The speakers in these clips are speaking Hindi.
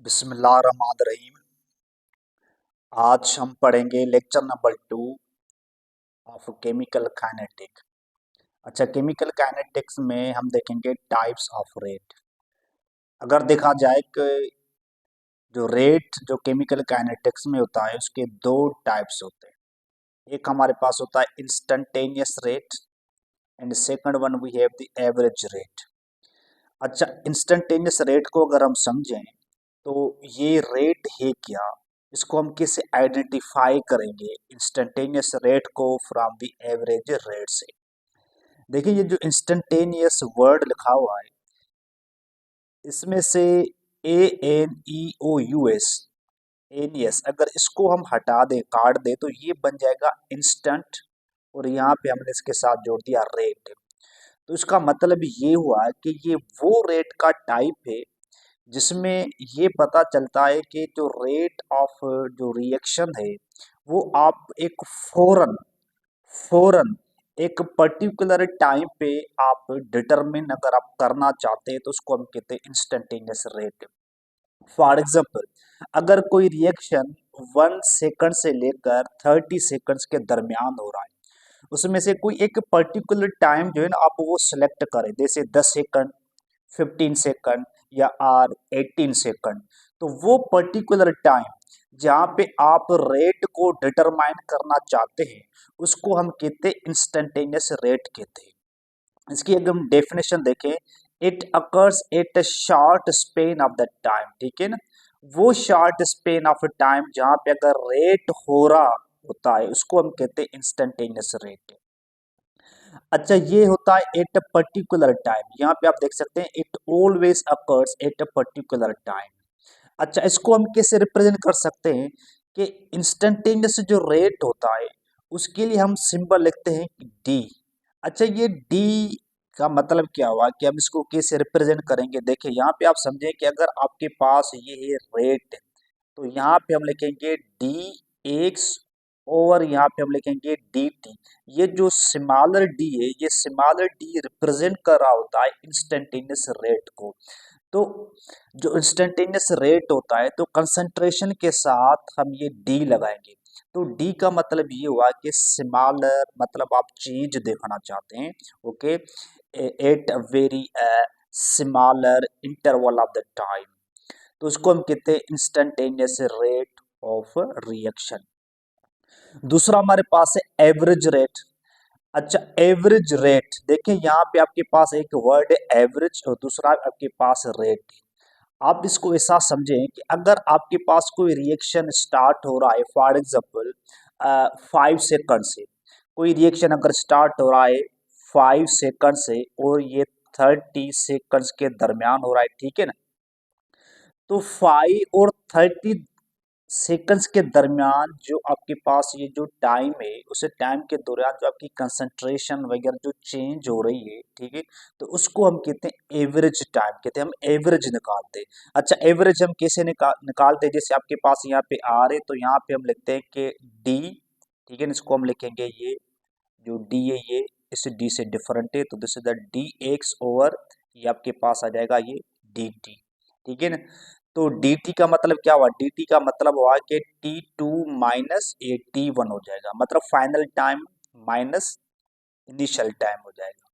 बिस्मिल्लाहिर्रहमानिर्रहीम। आज हम पढ़ेंगे lecture number 2 of chemical kinetic. अच्छा, केमिकल काइनेटिक्स में हम देखेंगे टाइप्स ऑफ रेट। अगर देखा जाए कि जो रेट जो केमिकल काइनेटिक्स में होता है उसके दो टाइप्स होते हैं। एक हमारे पास होता है instantaneous rate and second one we have the average rate. अच्छा, इंस्टेंटेनियस रेट को अगर हम समझें तो ये रेट है क्या, इसको हम कैसे आइडेंटिफाई करेंगे इंस्टेंटेनियस रेट को फ्रॉम द एवरेज रेट से। देखिए, ये जो इंस्टेंटेनियस वर्ड लिखा हुआ है इसमें से ANEOUS एनियस, अगर इसको हम हटा दें, काट दें, तो ये बन जाएगा इंस्टेंट, और यहाँ पे हमने इसके साथ जोड़ दिया रेट। तो इसका मतलब ये हुआ कि ये वो रेट का टाइप है जिसमें ये पता चलता है कि जो रेट ऑफ जो रिएक्शन है वो आप एक फौरन फौरन एक पर्टिकुलर टाइम पे आप डिटरमिन अगर आप करना चाहते हैं तो उसको हम कहते हैं इंस्टेंटेनियस रेट। फॉर एग्जांपल, अगर कोई रिएक्शन 1 सेकंड से लेकर 30 सेकंड्स के दरमियान हो रहा है, उसमें से कोई एक पर्टिकुलर टाइम जो है ना आप वो सिलेक्ट करें, जैसे 10 सेकंड, 15 सेकंड या आर 18 सेकंड। तो वो पर्टिकुलर टाइम जहाँ पे आप रेट को डिटरमाइन करना चाहते हैं उसको हम कहते हैं इंस्टेंटेनियस रेट कहते हैं। इसकी अगर हम डेफिनेशन देखें, it occurs at a short Spain of the time. ठीक है ना, वो शॉर्ट स्पेन ऑफ टाइम जहाँ पे अगर रेट हो रहा होता है उसको हम कहते हैं इंस्टेंटेनियस रेट। अच्छा, ये होता है एट अ पर्टिकुलर टाइम, यहाँ पे आप देख सकते हैं it always occurs at a particular time. अच्छा, इसको हम कैसे रिप्रेजेंट कर सकते हैं कि इंस्टेंटेनियस जो रेट होता है उसके लिए हम सिंबल लिखते हैं डी। अच्छा, ये डी का मतलब क्या हुआ कि हम इसको कैसे रिप्रेजेंट करेंगे। देखिए, यहाँ पे आप समझें कि अगर आपके पास ये है रेट, तो यहाँ पे हम लिखेंगे डी एक्स, और यहाँ पे हम लिखेंगे डी टी। ये जो स्मॉलर डी है, ये स्मॉलर डी रिप्रेजेंट कर रहा होता है इंस्टेंटेनियस रेट को। तो जो इंस्टेंटेनियस रेट होता है तो कंसंट्रेशन के साथ हम ये डी लगाएंगे। तो डी का मतलब ये हुआ कि स्मॉलर, मतलब आप चीज देखना चाहते हैं, okay, at very smaller interval of the time. तो उसको हम कहते हैं इंस्टेंटेनियस रेट ऑफ रिएक्शन। दूसरा हमारे पास है एवरेज रेट। अच्छा, एवरेज रेट, देखिए यहाँ पे आपके पास एक वर्ड है एवरेज और दूसरा आपके पास रेट है। आप इसको ऐसा समझें कि अगर आपके पास कोई रिएक्शन स्टार्ट हो रहा है, फॉर एग्जांपल 5 सेकंड से, कोई रिएक्शन अगर स्टार्ट हो रहा है 5 सेकंड से और ये 30 सेकंड्स के दरमियान हो रहा है, ठीक है ना, तो 5 और 30 सेकंड्स के दरमियान जो आपके पास ये जो टाइम है, उस टाइम के दौरान जो आपकी कंसंट्रेशन वगैरह जो चेंज हो रही है, ठीक है, तो उसको हम कहते हैं एवरेज टाइम, कहते हैं हम एवरेज निकालते हैं। अच्छा, एवरेज हम कैसे निकालते हैं, जैसे आपके पास यहाँ पे आर है तो यहाँ पे हम लिखते हैं कि डी, ठीक है ना, इसको हम लिखेंगे ये जो डी है ये इस डी से डिफरेंट है, तो this is the D x over, ये आपके पास आ जाएगा ये डी टी। ठीक है ना, तो डी टी का मतलब क्या हुआ, डी टी का मतलब हुआ कि T two minus a T one हो जाएगा, मतलब final time minus initial time हो जाएगा।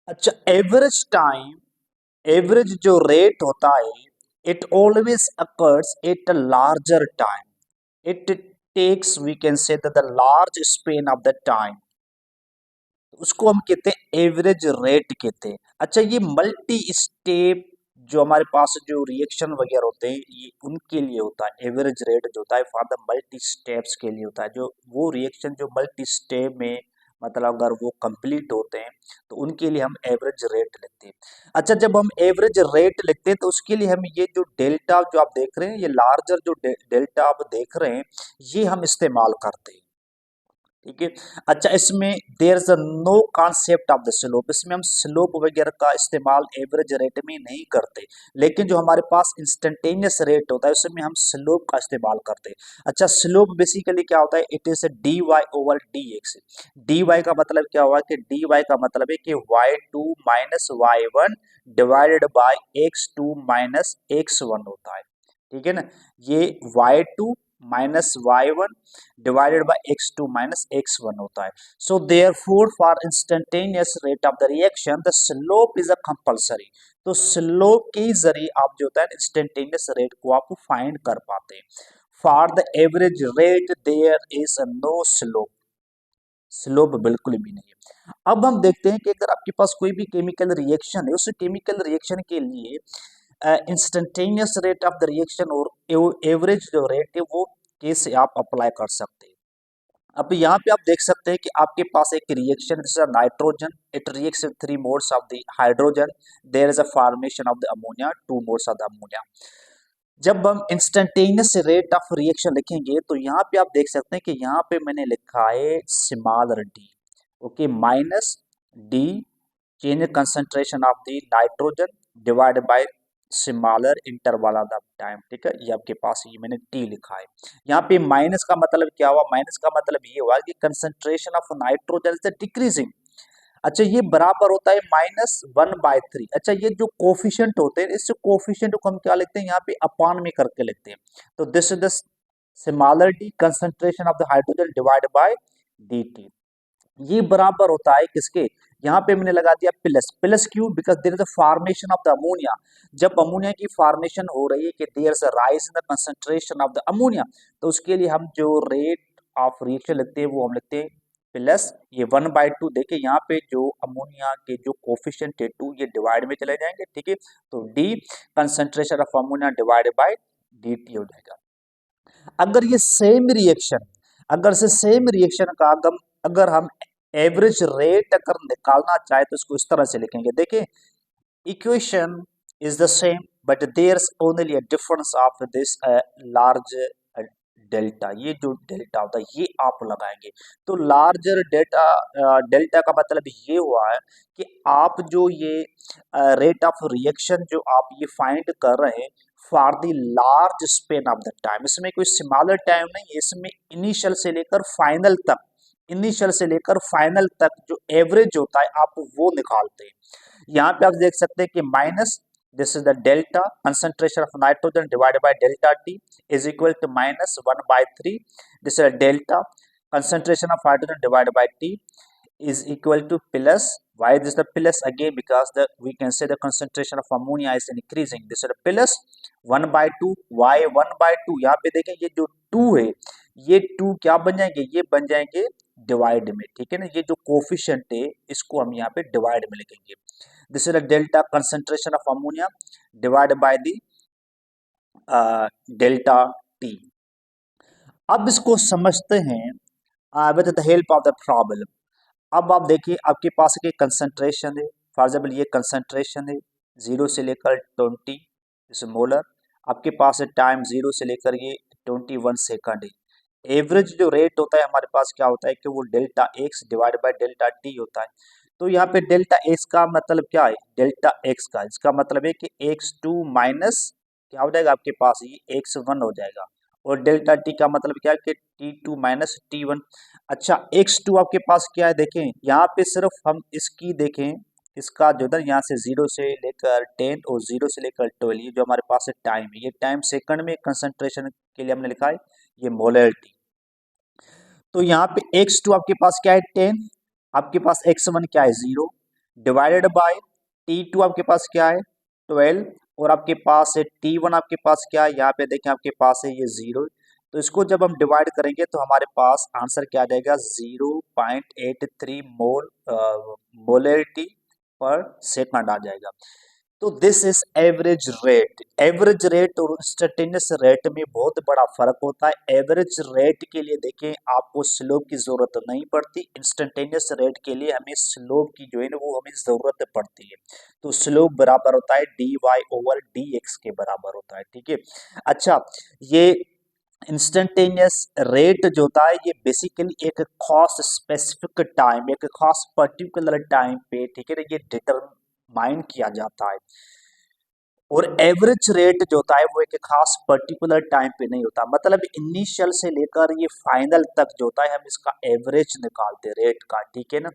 अच्छा, एवरेज टाइम, एवरेज जो रेट होता है, it always occurs at a larger time, it takes we can say the large span of the time, उसको हम कहते हैं एवरेज रेट कहते हैं। अच्छा, ये मल्टी स्टेप जो हमारे पास जो रिएक्शन वगैरह होते हैं ये उनके लिए होता है एवरेज रेट जो होता है, फॉर द मल्टी स्टेप्स के लिए होता है, जो वो रिएक्शन जो मल्टी स्टेप में, मतलब अगर वो कंप्लीट होते हैं तो उनके लिए हम एवरेज रेट लिखते हैं। अच्छा, जब हम एवरेज रेट लिखते हैं तो उसके लिए हम ये जो डेल्टा जो आप देख रहे हैं, ये लार्जर जो डेल्टा आप देख रहे हैं, ये हम इस्तेमाल करते हैं। ठीक है। अच्छा, इसमें there is no concept of the slope, इसमें हम स्लोप वगैरह का इस्तेमाल एवरेज रेट में नहीं करते, लेकिन जो हमारे पास इंस्टेंटेनियस रेट होता है उसमें हम स्लोप का इस्तेमाल करते हैं। अच्छा, स्लोप बेसिकली क्या होता है, it is D Y over D X. D Y का मतलब क्या हुआ कि डी वाई का मतलब है कि Y two minus Y one divided by X two minus X one होता है, ठीक है ना। ये Y two minus Y one divided by x2 minus x1 होता है। So therefore for instantaneous rate of the reaction the slope is a compulsory. तो स्लोप के जरिए आप जो होता है इंस्टेंटेनियस रेट को आप फाइंड कर पाते हैं। For the average rate there is no slope, slope बिल्कुल भी नहीं है। अब हम देखते हैं कि अगर आपके पास कोई भी केमिकल रिएक्शन है, उस केमिकल रिएक्शन के लिए instantaneous rate of the reaction और एवरेज जो रेट है वो कैसे आप अप्लाई कर सकते हैं। अब यहाँ पे आप देख सकते हैं कि आपके पास एक रिएक्शन जैसे nitrogen, it reacts with 3 moles of the hydrogen, there is a formation of the ammonia, 2 moles of the ammonia. जब हम इंस्टेंटेनियस रेट ऑफ रिएक्शन लिखेंगे तो यहाँ पे आप देख सकते हैं कि यहाँ पे मैंने लिखा है smaller D, okay, minus D change concentration of the nitrogen divide by smaller interval of the time, ठीक है। ये आपके पास ये मैंने टी लिखा है। यहाँ पे माइनस का मतलब क्या हुआ, माइनस का मतलब ये हुआ कि concentration of nitrogen is decreasing. अच्छा, ये बराबर होता है -1/3। अच्छा, ये जो कोफिशिएंट होते हैं इस कोफिशिएंट को हम क्या लिखते हैं, यहाँ पे अपान में करके लिखते हैं। तो this is the smaller D concentration of the hydrogen divide by D T. ये बराबर होता है किसके, यहाँ पे मैंने लगा दिया प्लस, प्लस क्यों, because there is a formation of the ammonia. जब अमोनिया की फॉर्मेशन हो रही है कि there is a rise in the concentration of the ammonia, तो उसके लिए हम जो रेट ऑफ रिएक्शन लिखते हैं वो हम लिखते हैं प्लस ये 1/2। देखिए यहाँ पे जो अमोनिया के जो कोफिशिएंट है 2 ये डिवाइड में चले जाएंगे, ठीक है। तो D concentration of ammonia divided by D T हो जाएगा। अगर ये सेम रिएक्शन, अगर से सेम रिएक्शन का अगर हम एवरेज रेट अगर निकालना चाहे तो इसको इस तरह से लिखेंगे। देखिए, equation is the same but there's only a difference of this large delta. ये जो डेल्टा होता है ये आप लगाएंगे। तो लार्जर डेल्टा, डेल्टा का मतलब ये हुआ है कि आप जो ये रेट ऑफ रिएक्शन जो आप ये फाइंड कर रहे हैं for the large span of the time, इसमें कोई स्मॉलर टाइम नहीं है, इसमें इनिशियल से लेकर फाइनल तक, इनिशियल से लेकर फाइनल तक जो एवरेज होता है आप वो निकालते हैं। यहाँ पे आप देख सकते हैं कि minus this is the delta concentration of nitrogen divided by delta T is equal to -1/3। This is delta concentration of hydrogen divided by T is equal to plus. Why this the plus again, because the we can say the concentration of ammonia is increasing, this is a plus 1/2। y 1/2, यहाँ पे देखें ये जो 2 है ये 2 क्या बन जाएंगे, ये बन जाएंगे डिवाइड में, ठीक है ना। ये जो कोफिशिएंट है इसको हम यहाँ पे डिवाइड में लिखेंगे। This is a delta concentration of ammonia divide by the delta T. अब इसको समझते हैं with the help of the problem. अब आप देखिए आपके पास एक कंसंट्रेशन है, फॉर एग्जाम्पल ये कंसंट्रेशन है 0 से लेकर 20 इस मोलर, आपके पास है टाइम 0 से लेकर ये 21 सेकंड है। एवरेज जो रेट होता है हमारे पास क्या होता है कि वो delta x divide by delta T होता है। तो यहाँ पे डेल्टा एक्स का मतलब क्या है, डेल्टा एक्स का इसका मतलब है कि एक्स टू माइनस क्या हो जाएगा आपके पास, ये एक्स वन हो जाएगा। और डेल्टा टी का मतलब क्या है कि T two minus T one. अच्छा, एक्स टू आपके पास क्या है, देखें यहाँ पे सिर्फ हम इसकी देखें, इसका जो है यहाँ से 0 से लेकर 10 और 0 से लेकर 12 ये जो हमारे पास है टाइम है, ये टाइम सेकंड में कंसंट्रेशन के लिए हमने लिखा है ये मोलरिटी। तो यहाँ पे एक्स टू आपके पास क्या है 10, आपके पास एक्स वन क्या है 0 डिवाइडेड बाय टी टू आपके पास क्या है 12 और आपके पास है टी वन आपके पास क्या है, यहाँ पे देखें आपके पास है ये 0। तो इसको जब हम डिवाइड करेंगे तो हमारे पास आंसर क्या आ जाएगा 0.83 मोलरिटी पर सेकंड आ जाएगा। तो this is average rate. Average rate और इंस्टेंटेनियस रेट में बहुत बड़ा फर्क होता है। एवरेज रेट के लिए देखें आपको स्लोप की जरूरत नहीं पड़ती, इंस्टेंटेनियस रेट के लिए हमें स्लोप की जो है ना वो हमें जरूरत पड़ती है। तो स्लोप बराबर होता है dy ओवर dx के बराबर होता है, ठीक है। अच्छा, ये इंस्टेंटेनियस रेट जो होता है ये बेसिकली एक खास स्पेसिफिक टाइम, एक खास पर्टिकुलर टाइम पे, ठीक है ना, ये डिटरमाइन किया जाता है। और एवरेज रेट जो होता है वो एक खास पर्टिकुलर टाइम पे नहीं होता, मतलब इनिशियल से लेकर ये फाइनल तक जो होता है हम इसका एवरेज निकालते हैं रेट का, ठीक है ना।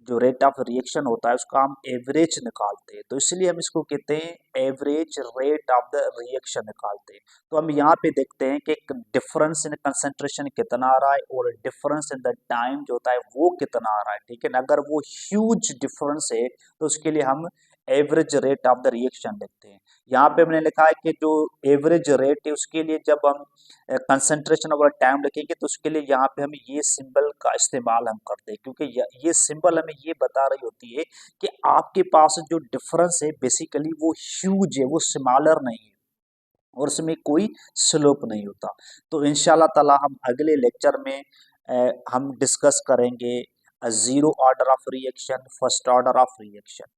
जो रेट ऑफ रिएक्शन होता है उसका हम एवरेज निकालते हैं, तो इसलिए हम इसको कहते हैं average rate of the reaction निकालते हैं। तो हम यहाँ पे देखते हैं कि डिफरेंस इन कंसंट्रेशन कितना आ रहा है और डिफरेंस इन द टाइम जो होता है वो कितना आ रहा है, ठीक है ना। अगर वो ह्यूज डिफरेंस है तो उसके लिए हम average rate of the reaction लिखते हैं। यहाँ पे हमने लिखा है कि जो एवरेज रेट है उसके लिए जब हम कंसंट्रेशन ओवर टाइम लिखेंगे तो उसके लिए यहाँ पे हम ये सिंबल का इस्तेमाल हम करते हैं, क्योंकि ये सिंबल हमें ये बता रही होती है कि आपके पास जो डिफरेंस है बेसिकली वो ह्यूज है, वो स्मॉलर नहीं है और उसमें कोई स्लोप नहीं होता। तो इंशाल्लाह ताला हम अगले लेक्चर में हम डिस्कस करेंगे zero order of reaction, first order of reaction.